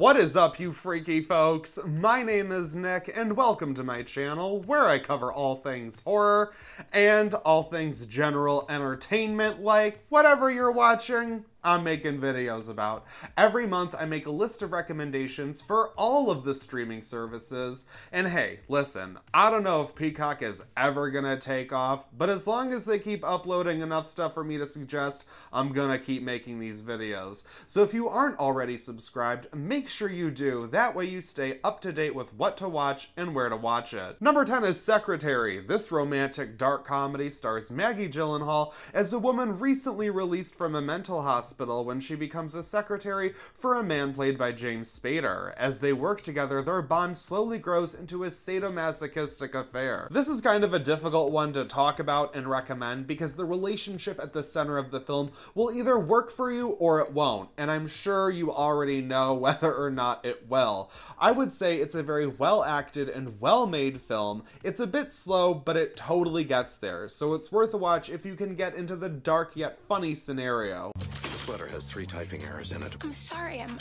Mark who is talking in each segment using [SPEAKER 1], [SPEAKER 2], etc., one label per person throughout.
[SPEAKER 1] What is up, you freaky folks? My name is Nick, and welcome to my channel, where I cover all things horror and all things general entertainment, like whatever you're watching, I'm making videos about. Every month, I make a list of recommendations for all of the streaming services, and hey, listen, I don't know if Peacock is ever gonna take off, but as long as they keep uploading enough stuff for me to suggest, I'm gonna keep making these videos. So if you aren't already subscribed, make sure you do. That way you stay up to date with what to watch and where to watch it. Number 10 is Secretary. This romantic dark comedy stars Maggie Gyllenhaal as a woman recently released from a mental hospital when she becomes a secretary for a man played by James Spader. As they work together, their bond slowly grows into a sadomasochistic affair. This is kind of a difficult one to talk about and recommend because the relationship at the center of the film will either work for you or it won't, and I'm sure you already know whether or not it will. I would say it's a very well-acted and well-made film. It's a bit slow, but it totally gets there, so it's worth a watch if you can get into the dark yet funny scenario.
[SPEAKER 2] This letter has 3 typing errors in it.
[SPEAKER 3] I'm sorry, I'm...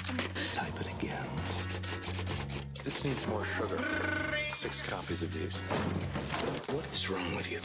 [SPEAKER 2] Type it again. This needs more sugar. 6 copies of these. What is wrong with you?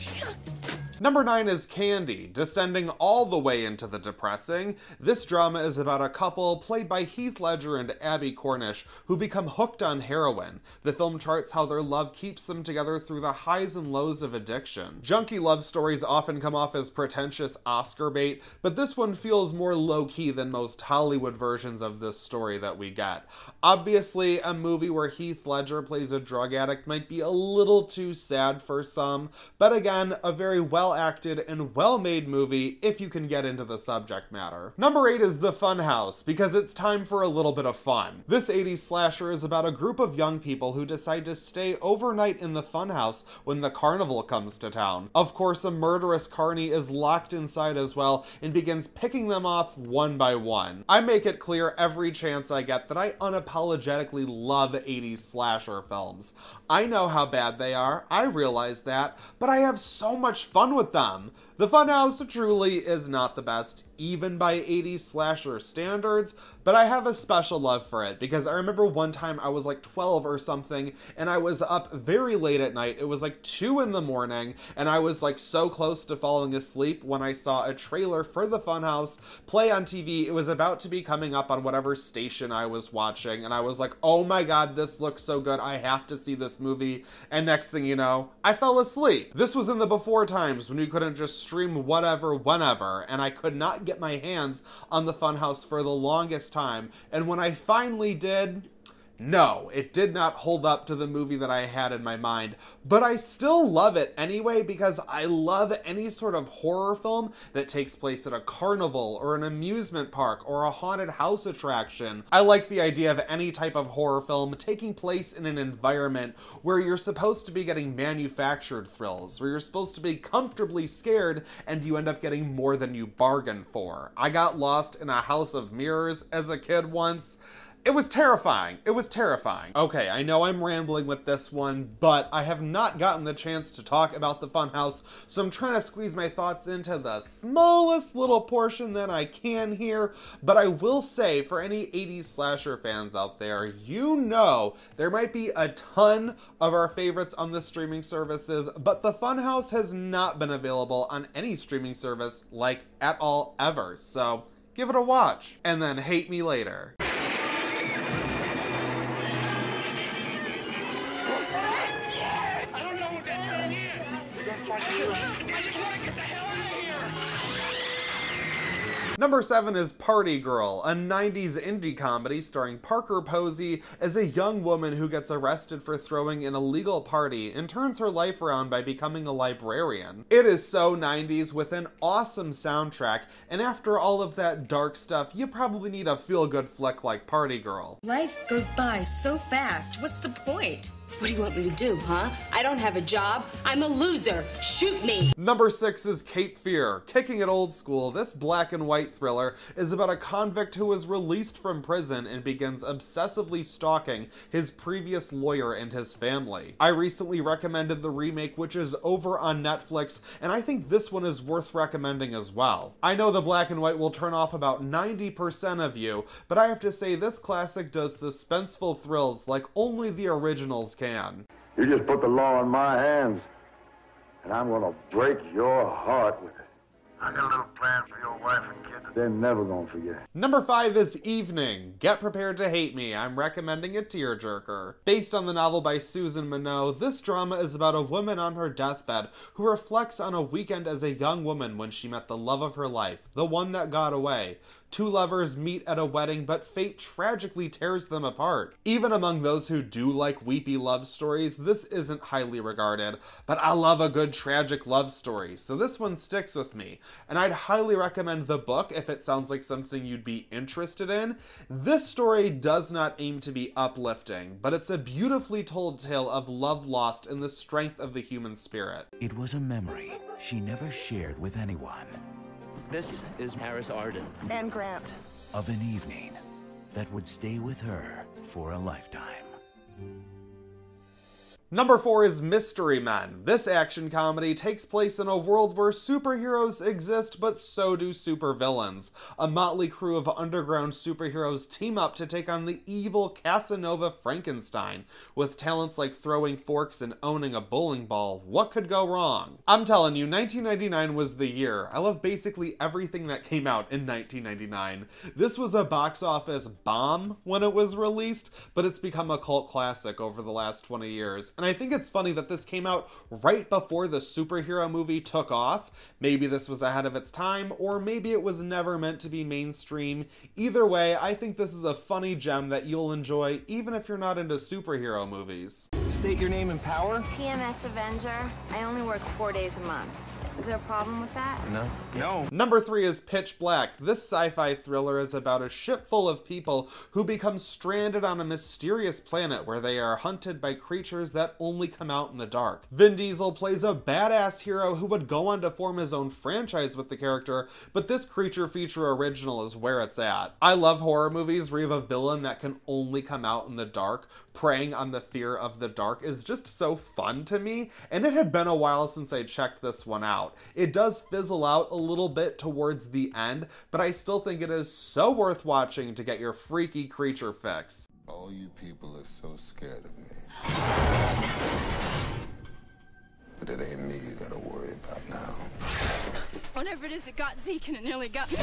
[SPEAKER 1] Number 9 is Candy. Descending all the way into the depressing, this drama is about a couple played by Heath Ledger and Abby Cornish who become hooked on heroin. The film charts how their love keeps them together through the highs and lows of addiction. Junkie love stories often come off as pretentious Oscar bait, but this one feels more low-key than most Hollywood versions of this story that we get. Obviously, a movie where Heath Ledger plays a drug addict might be a little too sad for some, but again, a very well-acted and well-made movie if you can get into the subject matter. Number 8 is The Funhouse, because it's time for a little bit of fun. This 80s slasher is about a group of young people who decide to stay overnight in the funhouse when the carnival comes to town. Of course, a murderous carny is locked inside as well and begins picking them off one by one. I make it clear every chance I get that I unapologetically love 80s slasher films. I know how bad they are, I realize that, but I have so much fun with them. The Funhouse truly is not the best, even by 80s slasher standards, but I have a special love for it because I remember one time I was like 12 or something and I was up very late at night. It was like 2 in the morning and I was like so close to falling asleep when I saw a trailer for The Funhouse play on TV. It was about to be coming up on whatever station I was watching and I was like, oh my god, this looks so good. I have to see this movie. And next thing you know, I fell asleep. This was in the before times when you couldn't just stream whatever whenever, and I could not get my hands on The Funhouse for the longest time, and when I finally did, no, it did not hold up to the movie that I had in my mind, but I still love it anyway because I love any sort of horror film that takes place at a carnival or an amusement park or a haunted house attraction. I like the idea of any type of horror film taking place in an environment where you're supposed to be getting manufactured thrills, where you're supposed to be comfortably scared and you end up getting more than you bargained for. I got lost in a house of mirrors as a kid once. It was terrifying. It was terrifying. Okay, I know I'm rambling with this one, but I have not gotten the chance to talk about The Funhouse, so I'm trying to squeeze my thoughts into the smallest little portion that I can here. But I will say, for any 80s slasher fans out there, you know there might be a ton of our favorites on the streaming services, but The Funhouse has not been available on any streaming service, like, at all, ever. So, give it a watch, and then hate me later. Number 7 is Party Girl, a 90s indie comedy starring Parker Posey as a young woman who gets arrested for throwing an illegal party and turns her life around by becoming a librarian. It is so 90s with an awesome soundtrack, and after all of that dark stuff, you probably need a feel-good flick like Party Girl.
[SPEAKER 4] Life goes by so fast, what's the point?
[SPEAKER 3] What do you want me to do, huh? I don't have a job. I'm a loser. Shoot me.
[SPEAKER 1] Number 6 is Cape Fear. Kicking it old school, this black and white thriller is about a convict who is released from prison and begins obsessively stalking his previous lawyer and his family. I recently recommended the remake, which is over on Netflix, and I think this one is worth recommending as well. I know the black and white will turn off about 90% of you, but I have to say this classic does suspenseful thrills like only the originals can.
[SPEAKER 4] You just put the law in my hands, and I'm gonna break your heart with it. I got a little plan for your wife and kids. They're never gonna forget.
[SPEAKER 1] Number 5 is Evening. Get prepared to hate me. I'm recommending a tearjerker. Based on the novel by Susan Minot, this drama is about a woman on her deathbed who reflects on a weekend as a young woman when she met the love of her life, the one that got away. Two lovers meet at a wedding, but fate tragically tears them apart. Even among those who do like weepy love stories, this isn't highly regarded, but I love a good tragic love story, so this one sticks with me. And I'd highly recommend the book if it sounds like something you'd be interested in. This story does not aim to be uplifting, but it's a beautifully told tale of love lost and the strength of the human spirit.
[SPEAKER 5] It was a memory she never shared with anyone.
[SPEAKER 6] This is Harris Arden.
[SPEAKER 7] And Grant.
[SPEAKER 5] Of an evening that would stay with her for a lifetime.
[SPEAKER 1] Number 4 is Mystery Men. This action comedy takes place in a world where superheroes exist, but so do supervillains. A motley crew of underground superheroes team up to take on the evil Casanova Frankenstein. With talents like throwing forks and owning a bowling ball, what could go wrong? I'm telling you, 1999 was the year. I love basically everything that came out in 1999. This was a box office bomb when it was released, but it's become a cult classic over the last 20 years. And I think it's funny that this came out right before the superhero movie took off. Maybe this was ahead of its time, or maybe it was never meant to be mainstream. Either way, I think this is a funny gem that you'll enjoy even if you're not into superhero movies.
[SPEAKER 6] State your name and power.
[SPEAKER 8] PMS Avenger. I only work 4 days a month. Is there a problem with that?
[SPEAKER 6] No.
[SPEAKER 1] Number 3 is Pitch Black. This sci-fi thriller is about a ship full of people who become stranded on a mysterious planet where they are hunted by creatures that only come out in the dark. Vin Diesel plays a badass hero who would go on to form his own franchise with the character, but this creature feature original is where it's at. I love horror movies where you have a villain that can only come out in the dark. Preying on the fear of the dark is just so fun to me, and it had been a while since I checked this one out. It does fizzle out a little bit towards the end, but I still think it is so worth watching to get your freaky creature fix.
[SPEAKER 9] All you people are so scared of me. But it ain't me you gotta worry about now.
[SPEAKER 10] Whatever it is, it got Zeke and it nearly got me.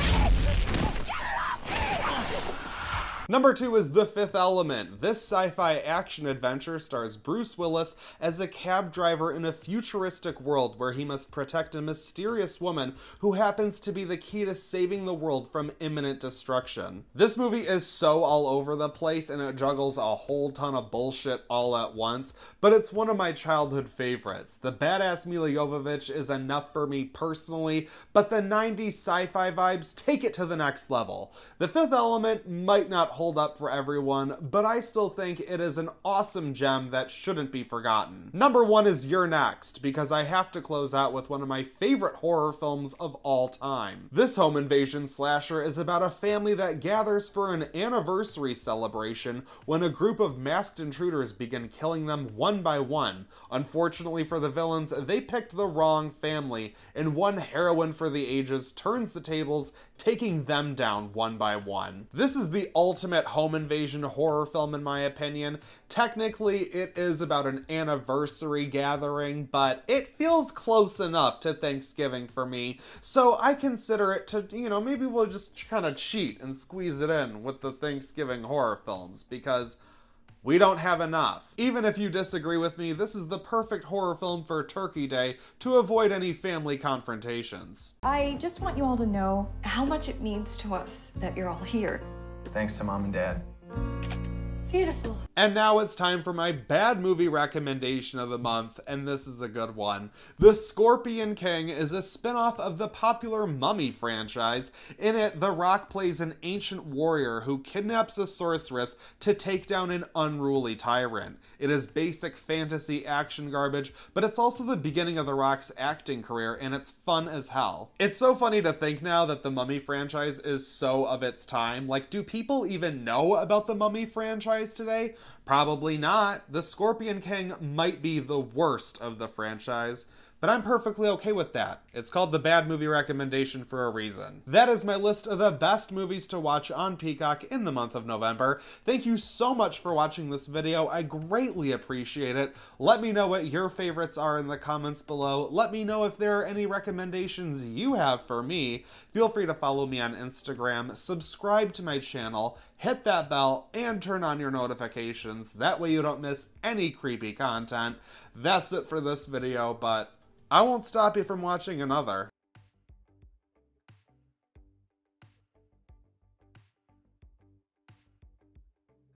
[SPEAKER 1] Number 2 is The Fifth Element. This sci-fi action adventure stars Bruce Willis as a cab driver in a futuristic world where he must protect a mysterious woman who happens to be the key to saving the world from imminent destruction. This movie is so all over the place and it juggles a whole ton of bullshit all at once, but it's one of my childhood favorites. The badass Mila Jovovich is enough for me personally, but the 90s sci-fi vibes take it to the next level. The Fifth Element might not hold up for everyone, but I still think it is an awesome gem that shouldn't be forgotten. Number 1 is Youre Next, because I have to close out with one of my favorite horror films of all time. This home invasion slasher is about a family that gathers for an anniversary celebration when a group of masked intruders begin killing them one by one. Unfortunately for the villains, they picked the wrong family, and one heroine for the ages turns the tables, taking them down one by one. This is the ultimate home invasion horror film in my opinion. Technically, it is about an anniversary gathering, but it feels close enough to Thanksgiving for me, so I consider it to, maybe we'll just kind of cheat and squeeze it in with the Thanksgiving horror films, because we don't have enough. Even if you disagree with me, this is the perfect horror film for Turkey Day to avoid any family confrontations.
[SPEAKER 7] I just want you all to know how much it means to us that you're all here.
[SPEAKER 11] Thanks to Mom and Dad.
[SPEAKER 3] Beautiful.
[SPEAKER 1] And now it's time for my bad movie recommendation of the month, and this is a good one. The Scorpion King is a spin-off of the popular Mummy franchise. In it, The Rock plays an ancient warrior who kidnaps a sorceress to take down an unruly tyrant. It is basic fantasy action garbage, but it's also the beginning of The Rock's acting career, and it's fun as hell. It's so funny to think now that the Mummy franchise is so of its time. Like, do people even know about the Mummy franchise today? Probably not. The Scorpion King might be the worst of the franchise, but I'm perfectly okay with that. It's called the bad movie recommendation for a reason. That is my list of the best movies to watch on Peacock in the month of November. Thank you so much for watching this video. I greatly appreciate it. Let me know what your favorites are in the comments below. Let me know if there are any recommendations you have for me. Feel free to follow me on Instagram, subscribe to my channel, hit that bell, and turn on your notifications. That way you don't miss any creepy content. That's it for this video, but I won't stop you from watching another.